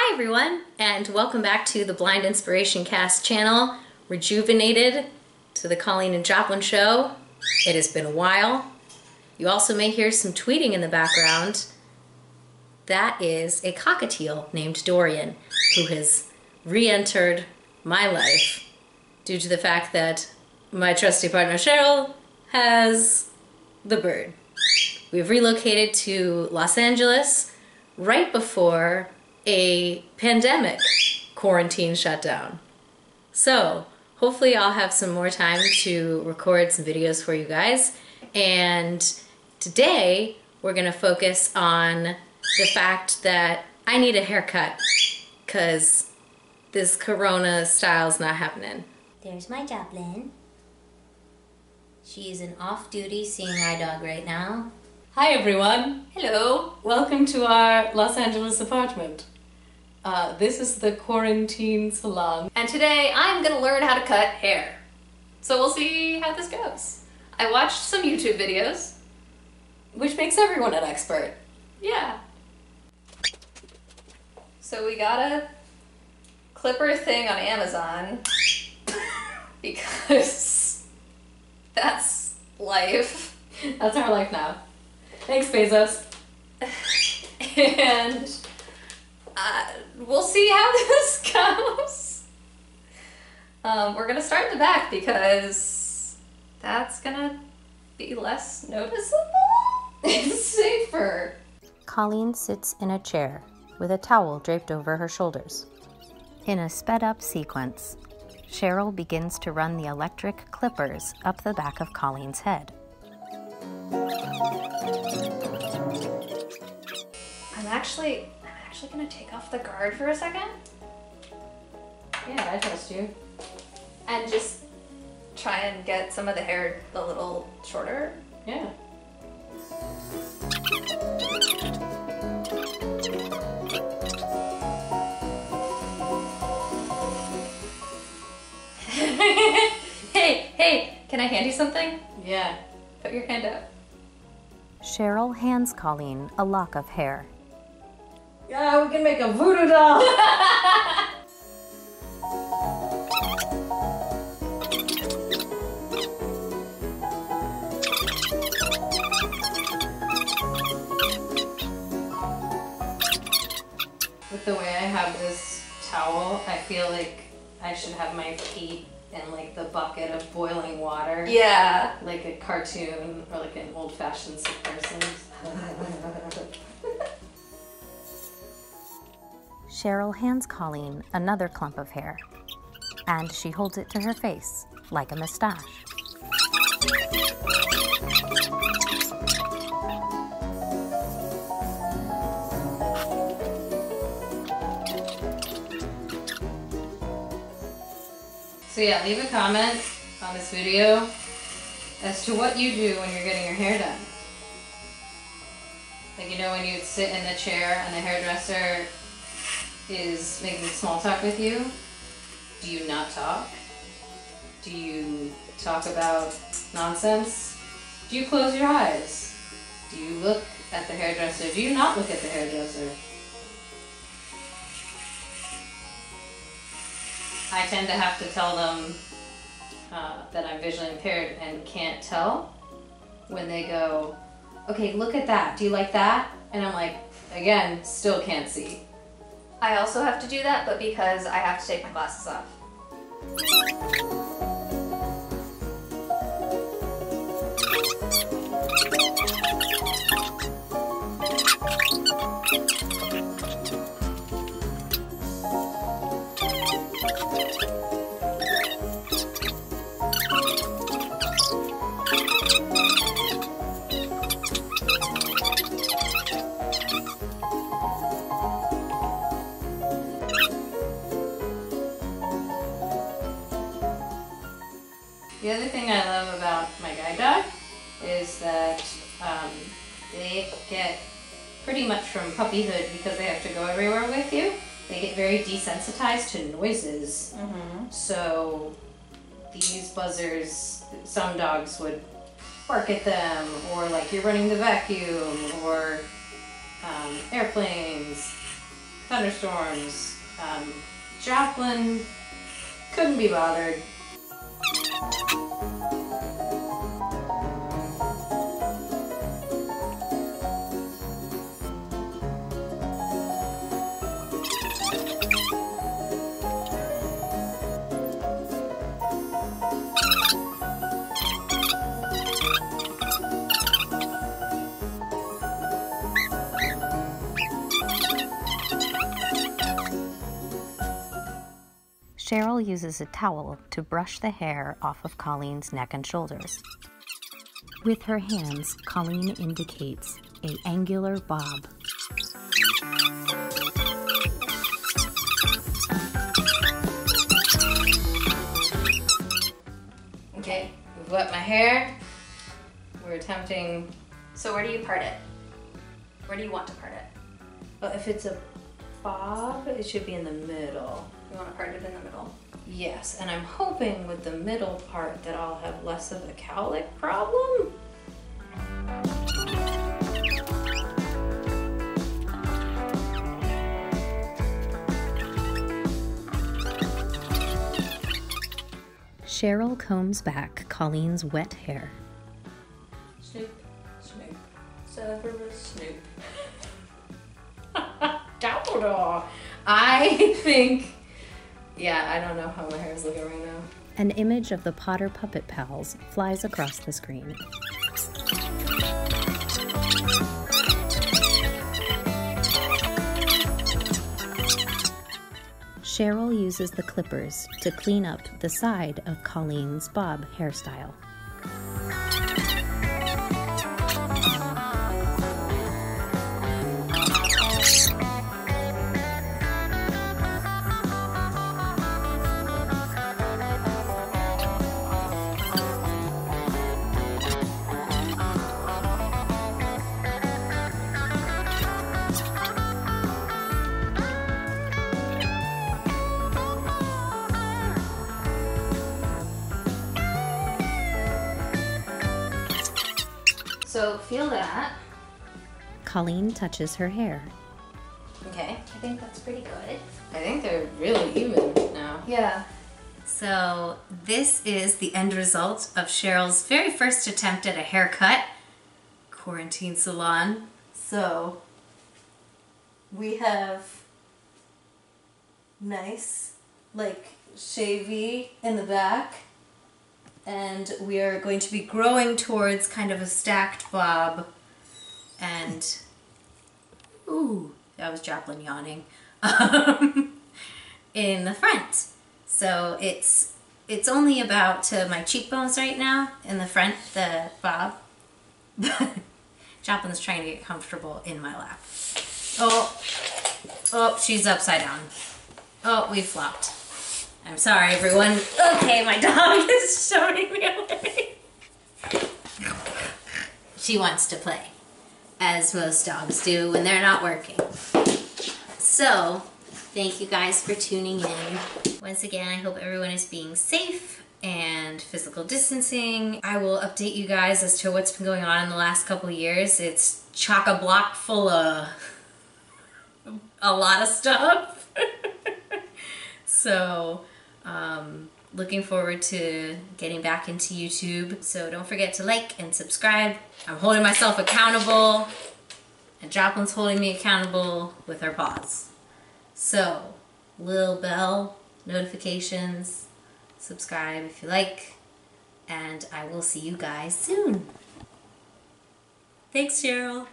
Hi everyone, and welcome back to the Blind Inspiration Cast channel, rejuvenated to the Colleen and Joplin show. It has been a while. You also may hear some tweeting in the background. That is a cockatiel named Dorian, who has re-entered my life due to the fact that my trusty partner Cheryl has the bird. We've relocated to Los Angeles right before a pandemic quarantine shutdown. So hopefully I'll have some more time to record some videos for you guys. And today we're gonna focus on the fact that I need a haircut because this Corona style's not happening. There's my Joplin. She's an off-duty seeing eye dog right now. Hi everyone. Hello. Welcome to our Los Angeles apartment. This is the quarantine salon. And today I'm gonna learn how to cut hair. So we'll see how this goes. I watched some YouTube videos, which makes everyone an expert. Yeah. So we got a clipper thing on Amazon because that's life. That's our life now. Thanks, Bezos. And we'll see how this goes. We're gonna start in the back because that's gonna be less noticeable. It's safer. Colleen sits in a chair with a towel draped over her shoulders. In a sped-up sequence, Cheryl begins to run the electric clippers up the back of Colleen's head. I'm actually gonna take off the guard for a second. Yeah, I trust you. And just try and get some of the hair a little shorter. Yeah. Hey, can I hand you something? Yeah. Put your hand up. Cheryl hands Colleen a lock of hair. Yeah, we can make a voodoo doll! With the way I have this towel, I feel like I should have my feet in like the bucket of boiling water. Yeah. Like a cartoon or like an old-fashioned sick person. Cheryl hands Colleen another clump of hair, and she holds it to her face like a mustache. So yeah, leave a comment on this video as to what you do when you're getting your hair done. Like, you know, when you sit in the chair and the hairdresser is making small talk with you, do you not talk? Do you talk about nonsense? Do you close your eyes? Do you look at the hairdresser? Do you not look at the hairdresser? I tend to have to tell them that I'm visually impaired and can't tell when they go, okay, look at that. Do you like that? And I'm like, again, still can't see. I also have to do that, but because I have to take my glasses off. The other thing I love about my guide dog is that they get pretty much from puppyhood, because they have to go everywhere with you, they get very desensitized to noises. Mm-hmm. So these buzzers, some dogs would bark at them, or like you're running the vacuum, or airplanes. thunderstorms. Joplin couldn't be bothered. Cheryl uses a towel to brush the hair off of Colleen's neck and shoulders. With her hands, Colleen indicates an angular bob. Okay, we've wet my hair. We're attempting... So where do you part it? Where do you want to part it? Well, if it's a bob, it should be in the middle. You want to part it in the middle? Yes, and I'm hoping with the middle part that I'll have less of a cowlick problem. Cheryl combs back Colleen's wet hair. Snoop, snoop, severus snoop. Dumbledore. I think, yeah, I don't know how my hair is looking right now. An image of the Potter Puppet Pals flies across the screen. Cheryl uses the clippers to clean up the side of Colleen's bob hairstyle. So feel that. Colleen touches her hair. Okay, I think that's pretty good. I think they're really even now. Yeah. So this is the end result of Cheryl's very first attempt at a haircut. Quarantine salon. So we have nice, like, shavy in the back. And we are going to be growing towards kind of a stacked bob. And, ooh, that was Joplin yawning, in the front. So it's only about to my cheekbones right now in the front, the bob. Joplin's trying to get comfortable in my lap. Oh, she's upside down. Oh, we flopped. I'm sorry, everyone. Okay, my dog is showing me away. She wants to play, as most dogs do when they're not working. So, thank you guys for tuning in. Once again, I hope everyone is being safe and physical distancing. I will update you guys as to what's been going on in the last couple years. It's chock-a-block full of a lot of stuff. So, looking forward to getting back into YouTube. So don't forget to like and subscribe. I'm holding myself accountable, and Joplin's holding me accountable with her paws. So, little bell, notifications, subscribe if you like, and I will see you guys soon. Thanks, Cheryl.